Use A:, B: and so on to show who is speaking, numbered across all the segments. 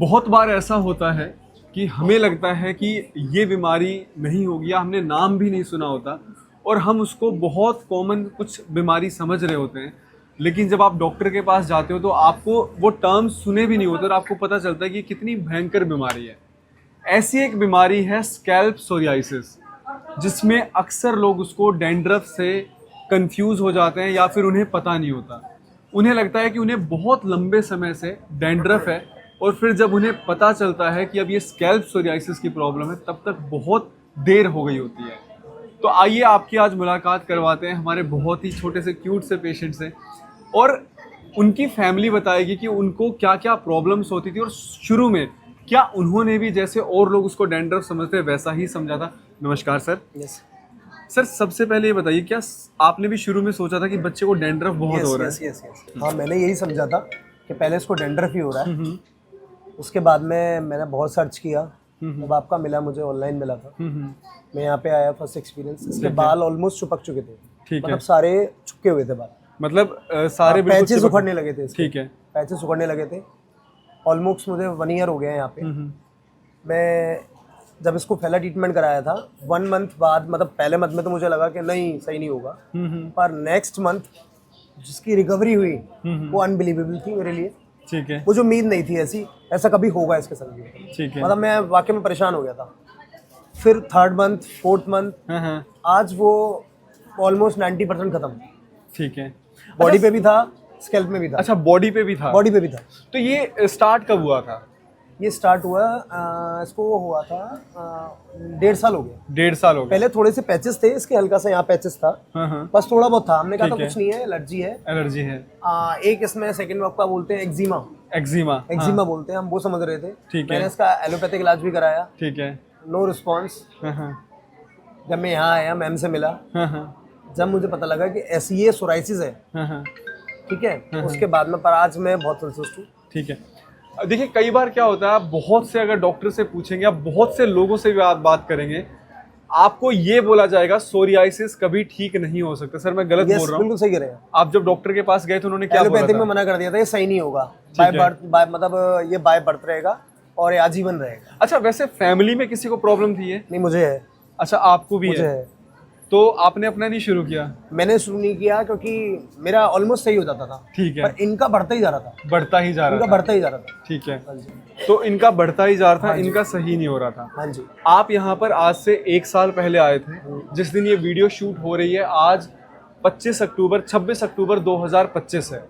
A: बहुत बार ऐसा होता है कि हमें लगता है कि ये बीमारी नहीं होगी या हमने नाम भी नहीं सुना होता और हम उसको बहुत कॉमन कुछ बीमारी समझ रहे होते हैं, लेकिन जब आप डॉक्टर के पास जाते हो तो आपको वो टर्म्स सुने भी नहीं होते और आपको पता चलता है कि कितनी भयंकर बीमारी है। ऐसी एक बीमारी है स्कैल्प सोरियासिस, जिसमें अक्सर लोग उसको डैंड्रफ से कंफ्यूज हो जाते हैं या फिर उन्हें पता नहीं होता। उन्हें लगता है कि उन्हें बहुत लंबे समय से डैंड्रफ है और फिर जब उन्हें पता चलता है कि अब ये स्कैल्प सोरियासिस की प्रॉब्लम है तब तक बहुत देर हो गई होती है। तो आइए आपकी आज मुलाकात करवाते हैं हमारे बहुत ही छोटे से क्यूट से पेशेंट से और उनकी फैमिली बताएगी कि उनको क्या क्या प्रॉब्लम्स होती थी और शुरू में क्या उन्होंने भी जैसे और लोग उसको डैंड्रफ समझते हैं वैसा ही समझा था। नमस्कार सर।
B: यस
A: सर सबसे पहले ये बताइए, क्या आपने भी शुरू में सोचा था कि बच्चे को डैंड्रफ बहुत हो रहा है?
B: यस। हाँ, मैंने यही समझा था कि पहले इसको डैंड्रफ ही हो रहा है। उसके बाद में मैंने बहुत सर्च किया, जब आपका मिला मुझे ऑनलाइन मिला था, मैं यहाँ पे आया फर्स्ट एक्सपीरियंस। इसके बाल ऑलमोस्ट चिपक चुके थे,
A: ठीक
B: मतलब सारे चुपके हुए थे बाल,
A: मतलब सारे बिल्कुल
B: पैचेस उखड़ने लगे थे इसके।
A: ठीक है,
B: पैचेस उखड़ने लगे थे। ऑलमोस्ट मुझे 1 ईयर हो गया है यहाँ पे। मैं जब इसको पहला ट्रीटमेंट कराया था 1 मंथ बाद, मतलब पहले मंथ में तो मुझे लगा कि नहीं सही नहीं होगा, पर नेक्स्ट मंथ जिसकी रिकवरी हुई वो अनबिलीवेबल थी मेरे लिए।
A: ठीक है,
B: मुझे उम्मीद नहीं थी ऐसा कभी होगा इसके संग भी।
A: ठीक है,
B: मतलब मैं वाकई में परेशान हो गया था। फिर 3rd मंथ 4th मंथ आज वो ऑलमोस्ट 90% खत्म।
A: ठीक है,
B: बॉडी पे भी था, स्कैल्प में भी था।
A: अच्छा, बॉडी पे भी था?
B: बॉडी पे भी था।
A: तो ये स्टार्ट कब हुआ था?
B: ये स्टार्ट हुआ इसको हुआ था 1.5 साल हो गया।
A: 1.5 साल हो गए।
B: पहले थोड़े से पैचेस थे इसके, हल्का सा यहाँ पैचेस था, बस थोड़ा बहुत था। हमने कहा था कुछ नहीं है, एलर्जी है।
A: एलर्जी है।
B: एक इसमें सेकंड वॉक का बोलते हैं एक्जिमा बोलते हैं, हम वो समझ रहे थे।
A: ठीक है।
B: मैंने इसका एलोपैथिक इलाज भी कराया,
A: ठीक है,
B: नो रिस्पॉन्स। जब मैं यहाँ आया, मैम से मिला, जब मुझे पता लगा कि ऐसी ये सोराइसिस है, ठीक है, उसके बाद में पर आज मैं बहुत संतुष्ट हूँ।
A: ठीक है। देखिए कई बार क्या होता है, आप बहुत से अगर डॉक्टर से पूछेंगे, आप बहुत से लोगों से भी आप बात करेंगे, आपको ये बोला जाएगा सोरियासिस कभी ठीक नहीं हो सकता। सर मैं गलत बोल रहा हूँ?
B: बिल्कुल सही कह रहे हैं
A: आप। जब डॉक्टर के पास गए तो उन्होंने क्या बोला
B: एलोपैथिक
A: था?
B: में मना कर दिया था, ये सही नहीं होगा, बाय बर्थ, मतलब ये बाय बर्थ रहेगा और ये आजीवन रहेगा।
A: अच्छा, वैसे फैमिली में किसी को प्रॉब्लम थी ये?
B: नहीं, मुझे है।
A: अच्छा, आपको भी है? तो आपने अपना नहीं शुरू किया?
B: मैंने शुरू नहीं किया क्योंकि मेरा ऑलमोस्ट सही हो जाता था।
A: ठीक है,
B: पर इनका बढ़ता ही जा रहा था।
A: बढ़ता ही जा रहा था। ठीक है, तो इनका बढ़ता ही जा रहा था, इनका सही नहीं हो रहा था।
B: हाँ जी।
A: आप यहाँ पर आज से 1 साल पहले आए थे, जिस दिन ये वीडियो शूट हो रही है आज 26 अक्टूबर 2025 है।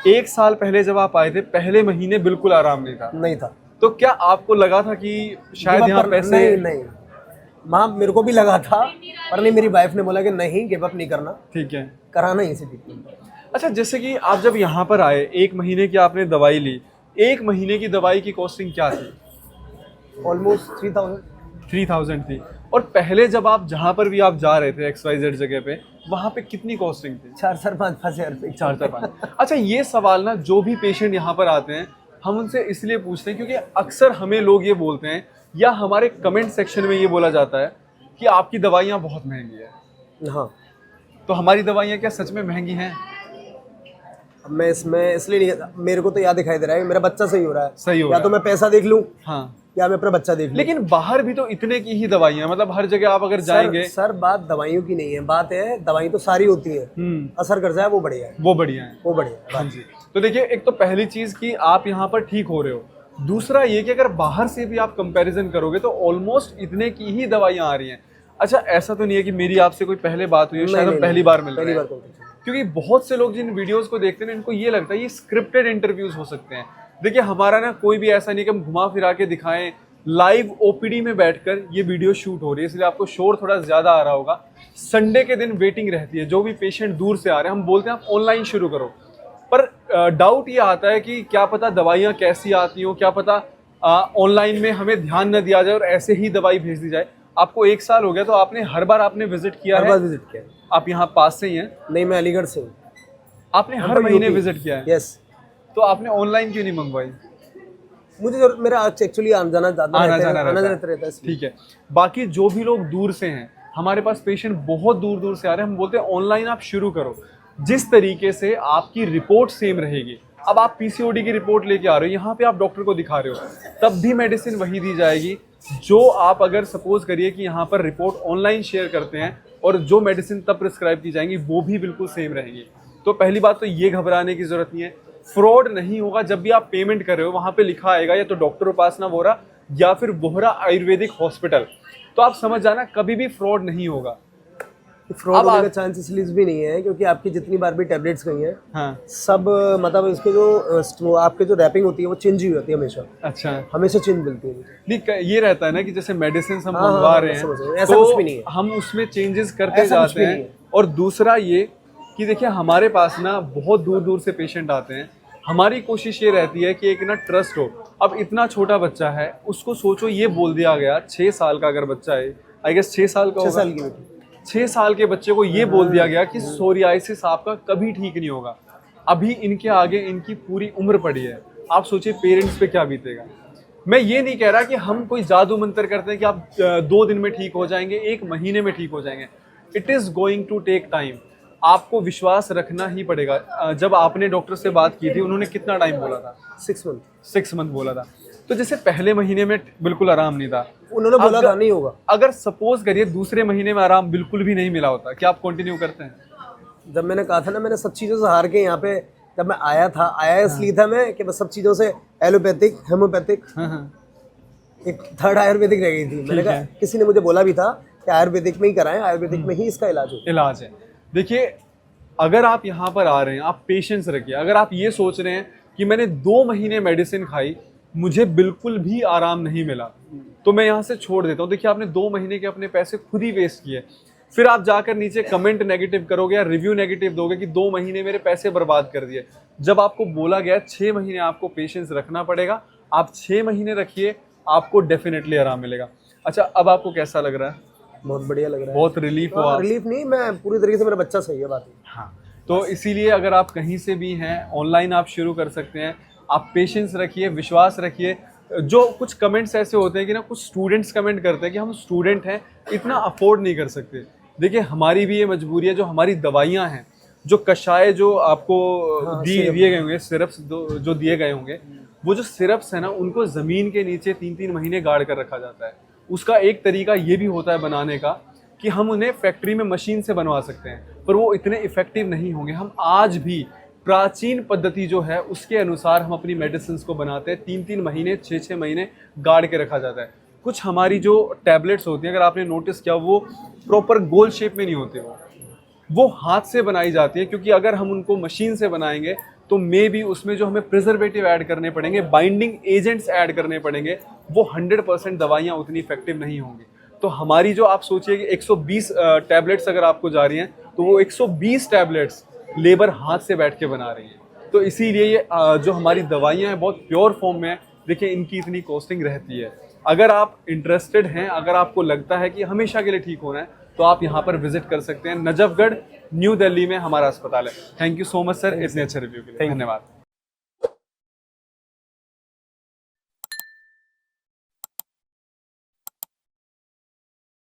A: 1 साल पहले जब आप आए थे, पहले महीने बिल्कुल आराम नहीं था। तो क्या आपको लगा था कि शायद यहाँ पैसे?
B: नहीं, माँ मेरे को भी लगा था, पर नहीं, मेरी वाइफ ने बोला कि नहीं, गिव अप नहीं करना,
A: ठीक है,
B: कराना ही इसी ट्रीटमेंट।
A: अच्छा, जैसे कि आप जब यहाँ पर आए, 1 महीने की आपने दवाई ली, 1 महीने की दवाई की कॉस्टिंग क्या थी?
B: ऑलमोस्ट
A: 3000 थी। और पहले जब आप जहाँ पर भी आप जा रहे थे XYZ जगह पे, वहाँ पे कितनी कॉस्टिंग थी?
B: 4-5 हज़ार रुपये।
A: 4-5। अच्छा, ये सवाल ना जो भी पेशेंट यहाँ पर आते हैं हम उनसे इसलिए पूछते हैं क्योंकि अक्सर हमें लोग ये बोलते हैं या हमारे कमेंट सेक्शन में ये बोला जाता है कि आपकी दवाइयाँ बहुत महंगी है।
B: हाँ,
A: तो हमारी दवाइयाँ क्या सच में महंगी हैं?
B: अब मैं इसमें इसलिए नहीं, मेरे को तो याद दिखाई दे रहा है मेरा बच्चा सही हो रहा है,
A: सही हो
B: या
A: रहा
B: तो मैं पैसा देख लूँ,
A: हाँ,
B: या मैं अपना बच्चा देख लूँ।
A: लेकिन बाहर भी तो इतने की ही दवाइयाँ, मतलब हर जगह आप अगर जाएंगे।
B: सर बात दवाइयों की नहीं है, बात है दवाई तो सारी होती है, असर कर जाए वो बढ़िया है।
A: वो बढ़िया है।
B: हाँ जी।
A: तो देखिए, एक तो पहली चीज कि आप यहाँ पर ठीक हो रहे हो, दूसरा ये कि अगर बाहर से भी आप कंपैरिजन करोगे तो ऑलमोस्ट इतने की ही दवाइयाँ आ रही हैं। अच्छा, ऐसा तो नहीं है कि मेरी आपसे कोई पहले बात हुई है, शायद हम पहली बार मिल रहे हैं, क्योंकि बहुत से लोग जिन वीडियोस को देखते हैं इनको ये लगता है ये स्क्रिप्टेड इंटरव्यूज हो सकते हैं। देखिए हमारा ना कोई भी ऐसा नहीं कि हम घुमा फिरा के दिखाएं, लाइव ओपीडी में बैठकर ये वीडियो शूट हो रही है, इसलिए आपको शोर थोड़ा ज्यादा आ रहा होगा। संडे के दिन वेटिंग रहती है, जो भी पेशेंट दूर से आ रहे हैं हम बोलते हैं आप ऑनलाइन शुरू करो, पर डाउट ये आता है कि क्या पता दवाइयाँ कैसी आती हो, क्या पता ऑनलाइन में हमें ध्यान न दिया जाए और ऐसे ही दवाई भेज दी जाए। आपको 1 साल हो गया तो आपने हर बार आपने विजिट किया है?
B: विजिट किया।
A: आप यहाँ पास से ही हैं?
B: नहीं, मैं अलीगढ़ से हूँ।
A: आपने हर महीने विजिट किया है?
B: यस।
A: तो आपने ऑनलाइन क्यों नहीं मंगवाई?
B: मुझे मेरा एक्चुअली आना जाना रहता है।
A: ठीक है, बाकी जो भी लोग दूर से हैं, हमारे पास पेशेंट बहुत दूर दूर से आ रहे हैं, हम बोलते हैं ऑनलाइन आप शुरू करो, जिस तरीके से आपकी रिपोर्ट सेम रहेगी, अब आप पीसीओडी की रिपोर्ट लेके आ रहे हो, यहाँ पे आप डॉक्टर को दिखा रहे हो, तब भी मेडिसिन वही दी जाएगी जो आप अगर सपोज करिए कि यहाँ पर रिपोर्ट ऑनलाइन शेयर करते हैं, और जो मेडिसिन तब प्रिस्क्राइब की जाएंगी वो भी बिल्कुल सेम रहेंगी। तो पहली बात तो ये घबराने की जरूरत नहीं है, फ्रॉड नहीं होगा। जब भी आप पेमेंट कर रहे हो वहाँ पे लिखा आएगा या तो डॉक्टर उपासना वोहरा या फिर वोहरा आयुर्वेदिक हॉस्पिटल, तो आप समझ जाना कभी भी फ्रॉड नहीं होगा।
B: फ्रॉड होने का चांसेस इसलिए भी नहीं है क्योंकि आपकी जितनी बार भी टैबलेट्स गई हैं,
A: हाँ,
B: सब मतलब इसके जो आपके जो रैपिंग होती है वो चेंज ही होती है हमेशा,
A: अच्छा,
B: हमेशा चेंज मिलती है।
A: नहीं ये रहता है ना कि जैसे मेडिसिन हम
B: हाँ,
A: मंगवा
B: हाँ,
A: रहे
B: समझ रहे
A: हैं
B: हैं, ऐसा
A: तो
B: कुछ भी नहीं है।
A: हम उसमें चेंजेस करते
B: ऐसा कुछ
A: जाते
B: भी
A: हैं।
B: नहीं है।
A: और दूसरा ये कि देखिए हमारे पास ना बहुत दूर दूर से पेशेंट आते हैं, हमारी कोशिश ये रहती है कि एक ना ट्रस्ट हो। अब इतना छोटा बच्चा है, उसको सोचो ये बोल दिया गया 6 साल का अगर बच्चा है, आई गेस 6 साल का
B: 6
A: होगा,
B: साल की बेटी
A: 6 साल के बच्चे को ये बोल दिया गया कि सोरियासिस आपका कभी ठीक नहीं होगा। अभी इनके आगे इनकी पूरी उम्र पड़ी है, आप सोचिए पेरेंट्स पे क्या बीतेगा। मैं ये नहीं कह रहा कि हम कोई जादू मंत्र करते हैं कि आप 2 दिन में ठीक हो जाएंगे, 1 महीने में ठीक हो जाएंगे। It is going to take time. आपको विश्वास रखना ही पड़ेगा। जब आपने डॉक्टर से बात की थी, उन्होंने कितना टाइम बोला था?
B: 6 मंथ
A: 6 मंथ बोला था। तो जैसे पहले महीने में बिल्कुल आराम नहीं था,
B: उन्होंने बोला था नहीं होगा।
A: अगर सपोज करिए दूसरे महीने में आराम बिल्कुल भी नहीं मिला होता, क्या आप कंटिन्यू करते हैं?
B: जब मैंने कहा था ना, मैंने सब चीज़ों से हार के यहाँ पे जब मैं आया इसलिए था मैं कि बस सब चीज़ों से एलोपैथिक, होम्योपैथिक, एक थर्ड आयुर्वेदिक रह गई थी। मैंने कहा, किसी ने मुझे बोला भी था कि आयुर्वेदिक में ही कराएं, आयुर्वेदिक में ही इसका इलाज
A: है। देखिए अगर आप यहाँ पर आ रहे हैं, आप पेशेंस रखिए। अगर आप ये सोच रहे हैं कि मैंने 2 महीने मेडिसिन खाई, मुझे बिल्कुल भी आराम नहीं मिला, तो मैं यहाँ से छोड़ देता हूँ। देखिए आपने 2 महीने के अपने पैसे खुद ही वेस्ट किए, फिर आप जाकर नीचे कमेंट नेगेटिव करोगे या रिव्यू नेगेटिव दोगे कि 2 महीने मेरे पैसे बर्बाद कर दिए। जब आपको बोला गया 6 महीने आपको पेशेंस रखना पड़ेगा, आप 6 महीने रखिए, आपको डेफिनेटली आराम मिलेगा। अच्छा, अब आपको कैसा लग रहा है?
B: बहुत बढ़िया लग रहा है।
A: बहुत रिलीफ हुआ?
B: रिलीफ नहीं, मैं पूरी तरीके से, मेरा बच्चा सही है। बात है।
A: हाँ, तो इसीलिए अगर आप कहीं से भी हैं, ऑनलाइन आप शुरू कर सकते हैं। आप पेशेंस रखिए, विश्वास रखिए। जो कुछ कमेंट्स ऐसे होते हैं कि ना, कुछ स्टूडेंट्स कमेंट करते हैं कि हम स्टूडेंट हैं, इतना अफोर्ड नहीं कर सकते। देखिए हमारी भी ये मजबूरी है, जो हमारी दवाइयाँ हैं, जो कषाय जो आपको दिए गए होंगे, सिरप्स जो दिए गए होंगे, वो जो सिरप्स है ना, उनको ज़मीन के नीचे 3-3 महीने गाड़ कर रखा जाता है। उसका एक तरीका ये भी होता है बनाने का कि हम उन्हें फैक्ट्री में मशीन से बनवा सकते हैं, पर वो इतने इफेक्टिव नहीं होंगे। हम आज भी प्राचीन पद्धति जो है उसके अनुसार हम अपनी मेडिसिन को बनाते हैं। 3-3 महीने, 6-6 महीने गाड़ के रखा जाता है। कुछ हमारी जो टैबलेट्स होती हैं, अगर आपने नोटिस किया, वो प्रॉपर गोल शेप में नहीं होते, वो हाथ से बनाई जाती है, क्योंकि अगर हम उनको मशीन से बनाएंगे तो मे भी उसमें जो हमें प्रिजर्वेटिव ऐड करने पड़ेंगे, बाइंडिंग एजेंट्स ऐड करने पड़ेंगे, वो 100% दवाइयाँ उतनी इफेक्टिव नहीं होंगी। तो हमारी जो, आप सोचिए कि 120 टैबलेट्स अगर आपको जा रही हैं, तो वो 120 टैबलेट्स लेबर हाथ से बैठ के बना रही है। तो इसीलिए ये जो हमारी दवाइयाँ हैं बहुत प्योर फॉर्म में है। देखिए इनकी इतनी कॉस्टिंग रहती है। अगर आप इंटरेस्टेड हैं, अगर आपको लगता है कि हमेशा के लिए ठीक होना है, तो आप यहाँ पर विजिट कर सकते हैं। नजफगढ़, न्यू दिल्ली में हमारा अस्पताल है। Thank you so much sir, इतने अच्छे रिव्यू के लिए। धन्यवाद।